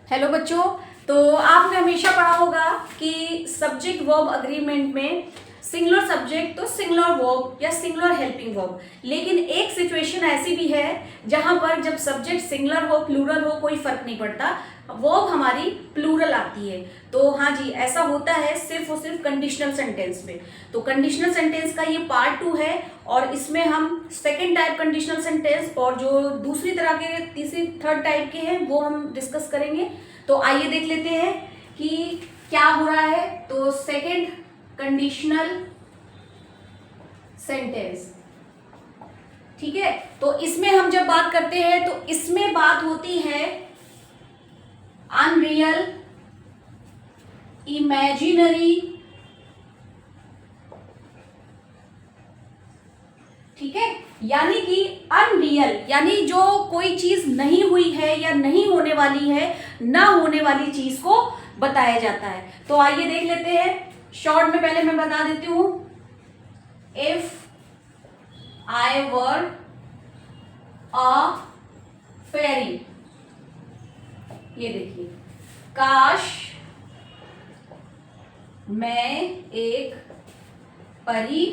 Hello बच्चों। तो आपने हमेशा पढ़ा होगा कि सब्जेक्ट वर्ब अग्रीमेंट में सिंगुलर सब्जेक्ट तो सिंगुलर वर्ब या सिंगुलर हेल्पिंग वर्ब, लेकिन एक सिचुएशन ऐसी भी है जहां पर जब सब्जेक्ट सिंगुलर हो प्लूरल हो कोई फर्क नहीं पड़ता, वर्ब हमारी प्लूरल आती है। तो हाँ जी, ऐसा होता है सिर्फ और सिर्फ कंडीशनल सेंटेंस में। तो कंडीशनल सेंटेंस का ये पार्ट 2 है और इसमें हम सेकेंड टाइप कंडीशनल सेंटेंस और जो दूसरी तरह के तीसरी थर्ड टाइप के हैं वो हम डिस्कस करेंगे। तो आइए देख लेते हैं कि क्या हो रहा है। तो सेकेंड कंडीशनल सेंटेंस, ठीक है। तो इसमें हम जब बात करते हैं तो इसमें बात होती है अनरियल, इमेजिनरी, ठीक है। यानी कि अनरियल यानी जो कोई चीज नहीं हुई है या नहीं होने वाली है, ना होने वाली चीज को बताया जाता है। तो आइए देख लेते हैं। शॉर्ट में पहले मैं बता देती हूं। इफ आई वर अ फेरी, ये देखिए, काश मैं एक परी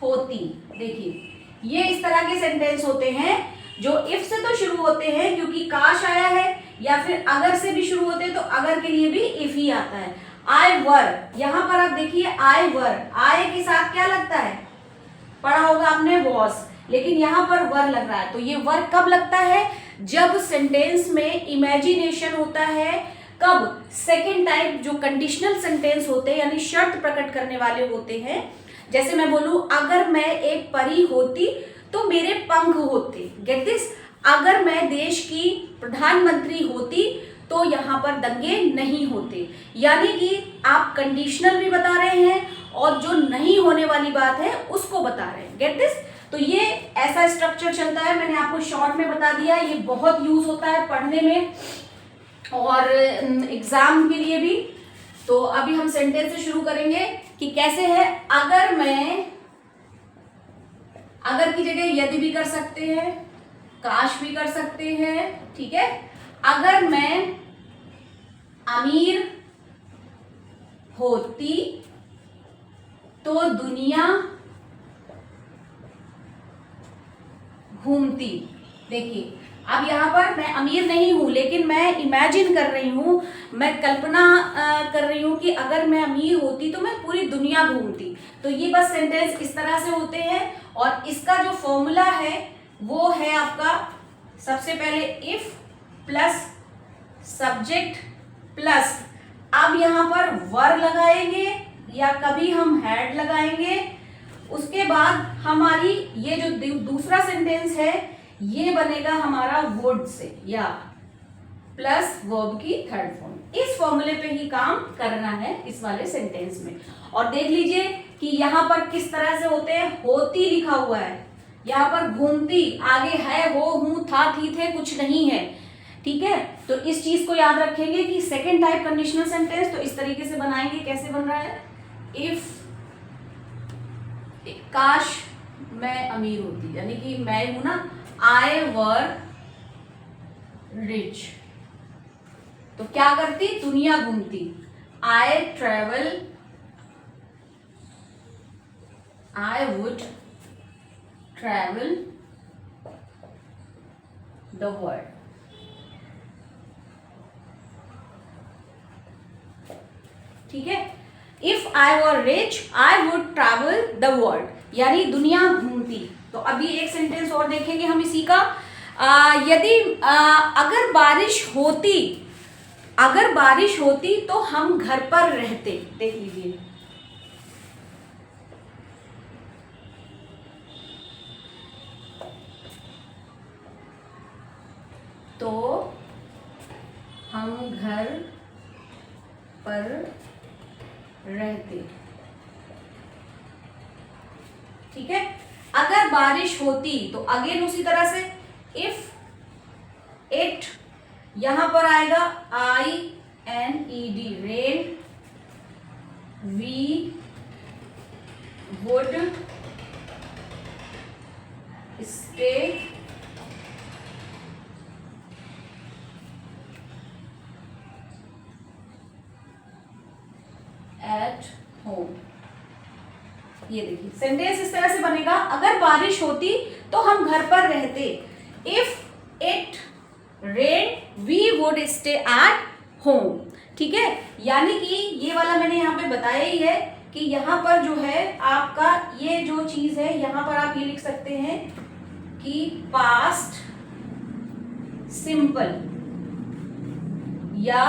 होती। देखिए ये इस तरह के सेंटेंस होते हैं जो इफ से तो शुरू होते हैं क्योंकि काश आया है, या फिर अगर से भी शुरू होते हैं तो अगर के लिए भी इफ ही आता है। आई वर, यहां पर आप देखिए आई वर, आई के साथ क्या लगता है, पढ़ा होगा आपने वॉस, लेकिन यहां पर वर लग रहा है। तो ये वर कब लगता है, जब सेंटेंस में इमेजिनेशन होता है। कब, सेकेंड टाइप जो कंडीशनल सेंटेंस होते हैं यानी शर्त प्रकट करने वाले होते हैं। जैसे मैं बोलूं अगर मैं एक परी होती तो मेरे पंख होते, गेट दिस। अगर मैं देश की प्रधानमंत्री होती तो यहां पर दंगे नहीं होते। यानी कि आप कंडीशनल भी बता रहे हैं और जो नहीं होने वाली बात है उसको बता रहे हैं, गेट दिस। तो ये ऐसा स्ट्रक्चर चलता है, मैंने आपको शॉर्ट में बता दिया। ये बहुत यूज होता है पढ़ने में और एग्जाम के लिए भी। तो अभी हम सेंटेंस से शुरू करेंगे कि कैसे है। अगर मैं, अगर की जगह यदि भी कर सकते हैं, काश भी कर सकते हैं, ठीक है। अगर मैं अमीर होती तो दुनिया घूमती। देखिए अब यहां पर मैं अमीर नहीं हूं लेकिन मैं इमेजिन कर रही हूं, मैं कल्पना कर रही हूं कि अगर मैं अमीर होती तो मैं पूरी दुनिया घूमती। तो ये बस सेंटेंस इस तरह से होते हैं और इसका जो फॉर्मूला है वो है आपका सबसे पहले इफ प्लस सब्जेक्ट प्लस, अब यहां पर वर लगाएंगे या कभी हम हैड लगाएंगे। उसके बाद हमारी ये जो दूसरा सेंटेंस है ये बनेगा हमारा वुड से या प्लस वर्ब की थर्ड फॉर्म। इस फॉर्मूले पे ही काम करना है इस वाले सेंटेंस में। और देख लीजिए कि यहां पर किस तरह से होते हैं। होती लिखा हुआ है, यहां पर घूमती, आगे है, हो, हूं, था, थी, थे, कुछ नहीं है, ठीक है। तो इस चीज को याद रखेंगे कि सेकेंड टाइप कंडीशनल सेंटेंस तो इस तरीके से बनाएंगे। कैसे बन रहा है, इफ काश मैं अमीर होती, यानी कि मैं हूं ना, आई वर रिच, तो क्या करती, दुनिया घूमती। I travel, I would travel the world, ठीक है। If I were rich I would travel the world, यानी दुनिया घूमती। तो अभी एक सेंटेंस और देखेंगे हम इसी का। यदि अगर बारिश होती, अगर बारिश होती तो हम घर पर रहते। देख लीजिए, तो हम घर पर रहते, ठीक है। अगर बारिश होती तो अगेन उसी तरह से इफ इट, यहां पर आएगा INED, rain, we would stay at home. ये देखिए सेंटेंस इस तरह से बनेगा, अगर बारिश होती तो हम घर पर रहते। If it rain we would stay at home. ठीक है, यानी कि ये वाला मैंने यहाँ पे बताया ही है कि यहाँ पर जो है आपका ये जो चीज है, यहाँ पर आप ये लिख सकते हैं कि पास्ट सिंपल या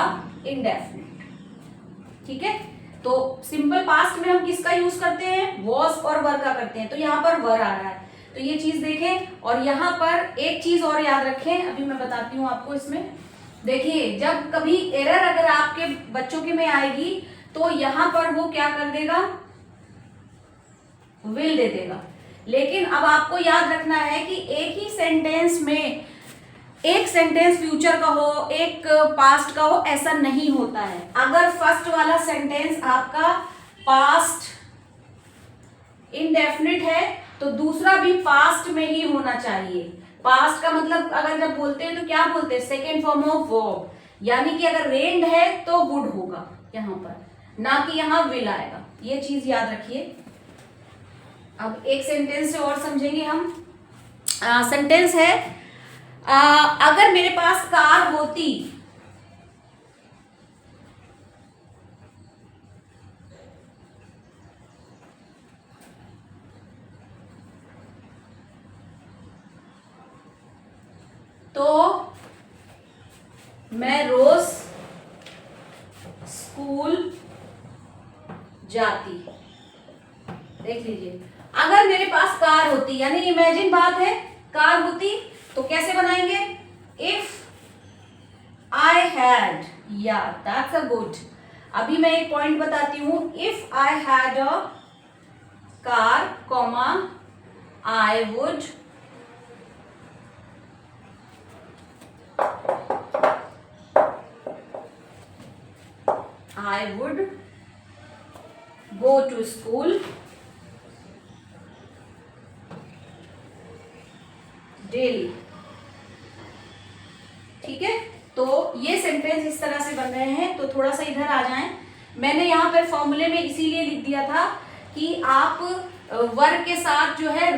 इंडेफिनिट। ठीक है, तो सिंपल पास्ट में हम किसका यूज करते हैं, वॉज और वर का करते हैं, तो यहाँ पर वर आ रहा है, तो ये चीज देखें। और यहाँ पर एक चीज और याद रखें, अभी मैं बताती हूँ आपको इसमें। देखिए जब कभी एरर अगर आपके बच्चों के में आएगी तो यहाँ पर वो क्या कर देगा, विल दे देगा। लेकिन अब आपको याद रखना है कि एक ही सेंटेंस में एक सेंटेंस फ्यूचर का हो, एक पास्ट का हो, ऐसा नहीं होता है। अगर फर्स्ट वाला सेंटेंस आपका पास्ट इंडेफिनिट है तो दूसरा भी पास्ट में ही होना चाहिए। पास्ट का मतलब अगर जब बोलते हैं तो क्या बोलते हैं, सेकेंड फॉर्म ऑफ वर्ब, यानी कि अगर रेन्ड है तो वुड होगा यहाँ पर, ना कि यहाँ विल आएगा। ये चीज याद रखिए। अब एक सेंटेंस से और समझेंगे हम। सेंटेंस है अगर मेरे पास कार होती तो मैं रोज स्कूल जाती। देख लीजिए, अगर मेरे पास कार होती, यानी इमेजिन बात है, कार होती तो कैसे बनाएंगे, इफ आई हैड, या दैट्स अ गुड। अभी मैं एक पॉइंट बताती हूं, if I had a car comma I would go to school daily। ठीक है, तो ये सेंटेंस इस तरह से बन रहे हैं। तो थोड़ा सा इधर आ जाएं। मैंने यहाँ पर फॉर्मूले में इसीलिए लिख दिया था कि आप वर्ब के साथ जो है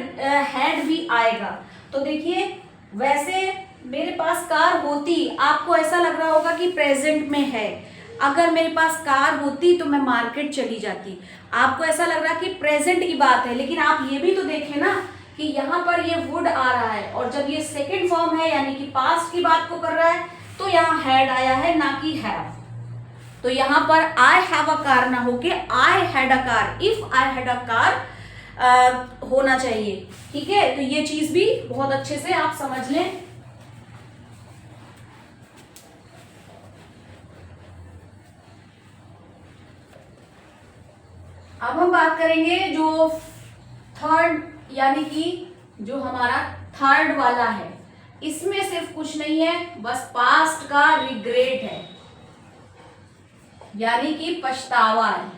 हैड भी आएगा। तो देखिए वैसे मेरे पास कार होती, आपको ऐसा लग रहा होगा कि प्रेजेंट में है। अगर मेरे पास कार होती तो मैं मार्केट चली जाती, आपको ऐसा लग रहा है कि प्रेजेंट की बात है। लेकिन आप ये भी तो देखें ना कि यहाँ पर ये वुड आ रहा है, और जब ये सेकंड फॉर्म है यानी कि पास्ट की बात को कर रहा है तो यहाँ हैड आया है, ना कि हैव। तो यहाँ पर आई हैव अ कार ना होके I had a car, if I had a car होना चाहिए। ठीक है, तो ये चीज भी बहुत अच्छे से आप समझ लें। अब हम बात करेंगे जो थर्ड, यानी कि जो हमारा थर्ड वाला है, इसमें सिर्फ कुछ नहीं है, बस पास्ट का रिग्रेट है, यानी कि पछतावा है।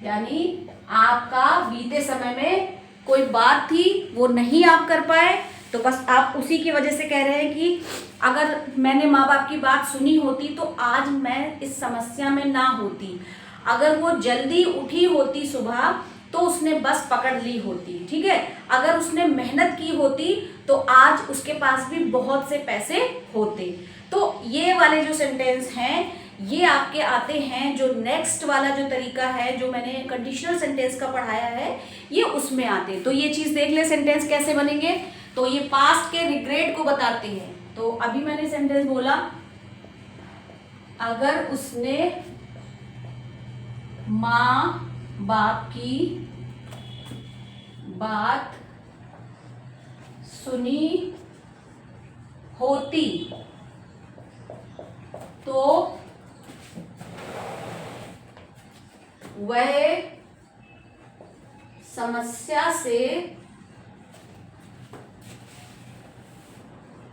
यानी आपका बीते समय में कोई बात थी वो नहीं आप कर पाए, तो बस आप उसी की वजह से कह रहे हैं कि अगर मैंने माँ बाप की बात सुनी होती तो आज मैं इस समस्या में ना होती। अगर वो जल्दी उठी होती सुबह तो उसने बस पकड़ ली होती। ठीक है, अगर उसने मेहनत की होती तो आज उसके पास भी बहुत से पैसे होते। तो ये वाले जो सेंटेंस हैं ये आपके आते हैं, जो नेक्स्ट वाला जो तरीका है जो मैंने कंडीशनल सेंटेंस का पढ़ाया है ये उसमें आते हैं। तो ये चीज देख ले सेंटेंस कैसे बनेंगे। तो ये पास्ट के रिग्रेट को बताते हैं। तो अभी मैंने सेंटेंस बोला, अगर उसने माँ बाप की बात सुनी होती तो वह समस्या से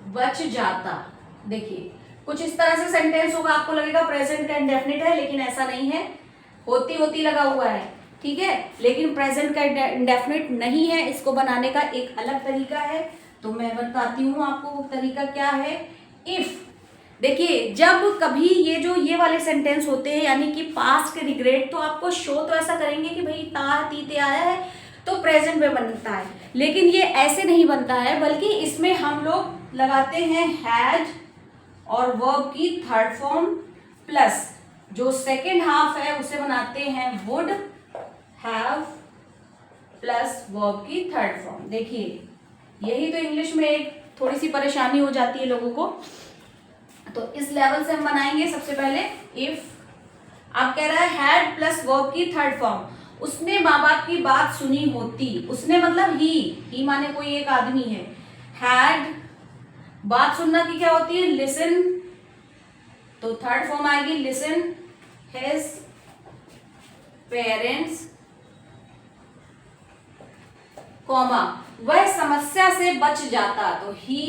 बच जाता। देखिए कुछ इस तरह से सेंटेंस होगा, आपको लगेगा प्रेजेंट का इंडेफिनिट है, लेकिन ऐसा नहीं है। होती होती लगा हुआ है, ठीक है, लेकिन प्रेजेंट का इंडेफिनिट नहीं है। इसको बनाने का एक अलग तरीका है, तो मैं बताती हूँ आपको वो तरीका क्या है। इफ देखिए जब कभी ये वाले सेंटेंस होते हैं यानी कि पास्ट के रिग्रेट, तो आपको शो तो ऐसा करेंगे कि भाई ता तीते आया है तो प्रेजेंट में बनता है, लेकिन ये ऐसे नहीं बनता है, बल्कि इसमें हम लोग लगाते हैं हैड और वर्ब की थर्ड फॉर्म प्लस जो सेकेंड हाफ है उसे बनाते हैं वुड हैव प्लस वर्ब की थर्ड फॉर्म। देखिए यही तो इंग्लिश में एक थोड़ी सी परेशानी हो जाती है लोगों को, तो इस लेवल से हम बनाएंगे। सबसे पहले इफ आप कह रहा है हैड प्लस वर्ब की थर्ड फॉर्म, उसने माँ बाप की बात सुनी होती, उसने मतलब ही माने कोई एक आदमी है, हैड बात सुनना की क्या होती है लिसन, तो थर्ड फॉर्म आएगी लिसन हिज पेरेंट्स कॉमा वह समस्या से बच जाता, तो ही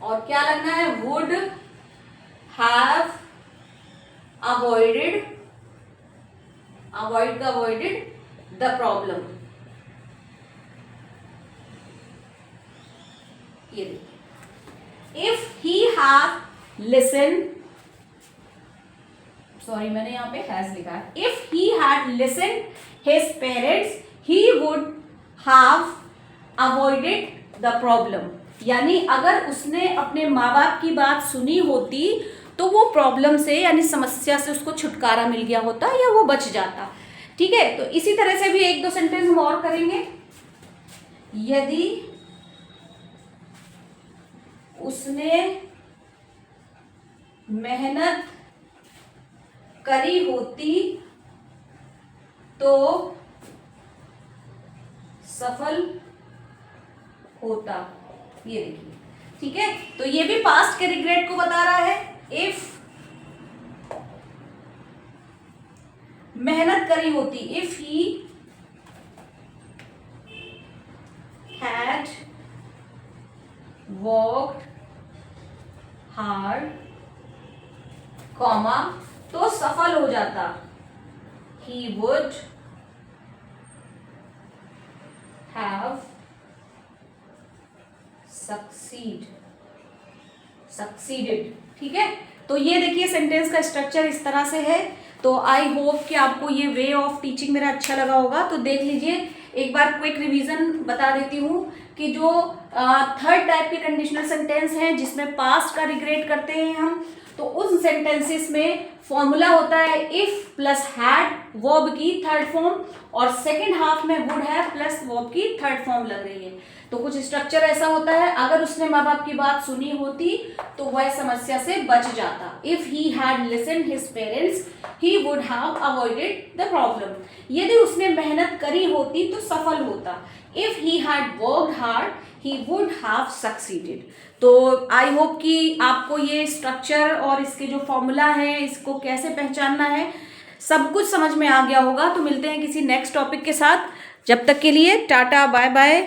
और क्या लगना है वुड हैव अवॉइडेड, अवॉइड का अवॉइडेड द प्रॉब्लम। ये देखिए if he have listen, sorry मैंने यहां पे हैज लिखा है, if he had listen his parents he would have avoided the problem, यानी अगर उसने अपने माँ बाप की बात सुनी होती तो वो प्रॉब्लम से यानी समस्या से उसको छुटकारा मिल गया होता या वो बच जाता। ठीक है, तो इसी तरह से भी एक दो सेंटेंस हम और करेंगे। यदि उसने मेहनत करी होती तो सफल होता, ये देखिए। ठीक है, तो ये भी पास्ट के रिग्रेट को बता रहा है। इफ मेहनत करी होती, if he had worked hard comma तो सफल हो जाता, ही वुड हैव सक्सीडेड। ठीक है, तो ये देखिए सेंटेंस का स्ट्रक्चर इस तरह से है। तो आई होप कि आपको ये वे ऑफ टीचिंग मेरा अच्छा लगा होगा। तो देख लीजिए, एक बार क्विक रिवीजन बता देती हूँ कि जो थर्ड टाइप के कंडीशनल सेंटेंस हैं जिसमें पास्ट का रिग्रेट करते हैं हम, तो उन सेंटेंसेस में फॉर्मूला होता है इफ प्लस हैड वर्ब की थर्ड फॉर्म, और सेकेंड हाफ में वुड हैव प्लस वर्ब की थर्ड फॉर्म लग रही है। तो कुछ स्ट्रक्चर ऐसा होता है, अगर उसने माँ बाप की बात सुनी होती तो वह समस्या से बच जाता, if he had listened his parents he would have avoided the problem. यदि उसने मेहनत करी होती तो सफल होता, if he had worked hard he would have succeeded. तो आई होप कि आपको ये स्ट्रक्चर और इसके जो फॉर्मूला है इसको कैसे पहचानना है सब कुछ समझ में आ गया होगा। तो मिलते हैं किसी नेक्स्ट टॉपिक के साथ, जब तक के लिए टाटा बाय बाय।